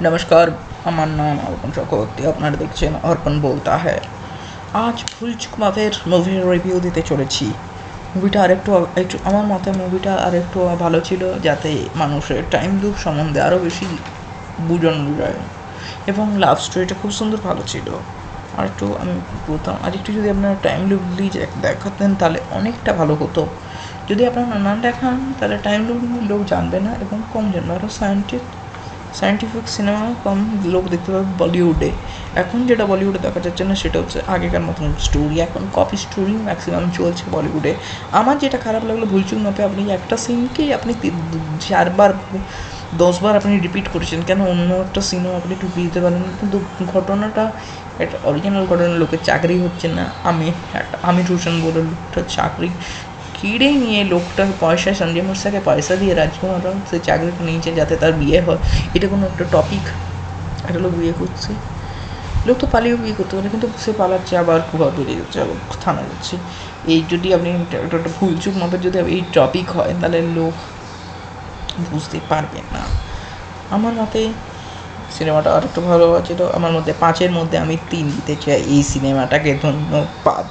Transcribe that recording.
नमस्कार। আমার নাম অর্পণ চক্রবর্তী, আপনারা দেখছেন অর্পণ বলতা হ্যায়। আজ ভুলচুক মাফের মুভির রিভিউ দিতে চলেছি। মুভিটা আরেকটু একটু আমার মতে মুভিটা আরেকটু ভালো ছিল, যাতে মানুষের টাইম লুপ সম্বন্ধে আরও বেশি বোঝানো যায়, এবং লাভ স্টোরিটা খুব সুন্দর ভালো ছিল। আর একটু আমি বলতাম, আর একটু যদি আপনারা টাইম লুপ দিয়ে দেখাতেন তাহলে অনেকটা ভালো হতো। যদি আপনারা না দেখান তাহলে টাইম লুপ লোক জানবে না এবং কম জানবে। আরও সায়েন্টিফিক সিনেমা কম লোক দেখতে পাবে বলিউডে। এখন যেটা বলিউডে দেখা যাচ্ছে না সেটা হচ্ছে আগেকার মতন স্টোরি, এখন কপি স্টোরি ম্যাক্সিমাম চলছে বলিউডে। আমার যেটা খারাপ লাগলো, ভুলচুক মাপে আপনি একটা সিনকেই আপনি 4বার 10বার আপনি রিপিট করেছেন। কেন অন্য একটা সিনও আপনি টুপি দিতে পারেন, কিন্তু ঘটনাটা একটা অরিজিনাল ঘটনা, লোকের চাকরি হচ্ছে না। আমির হোসেন বলে লোকটা চাকরি কেড়ে নিয়ে, লোকটার পয়সায় সঞ্জয় মুর্সাকে পয়সা দিয়ে রাজকুমার রাও সে চাকরিটা নিয়েছে যাতে তার বিয়ে হয়। এটা কোনো একটা টপিক? একটা লোক বিয়ে করছে, লোক তো পালিয়েও বিয়ে করতে পারে, কিন্তু সে পালাচ্ছে, আবার ঘর বেরিয়ে যাচ্ছে, আবার থানা যাচ্ছে। এই যদি আপনি একটা ভুলচুক মাপের যদি এই টপিক হয় তাহলে লোক বুঝতে পারবে না। আমার মতে সিনেমাটা আর একটু ভালো ছিল। আমার মধ্যে 5-এর মধ্যে আমি 3 দিতে চাই এই সিনেমাটাকে। ধন্যবাদ।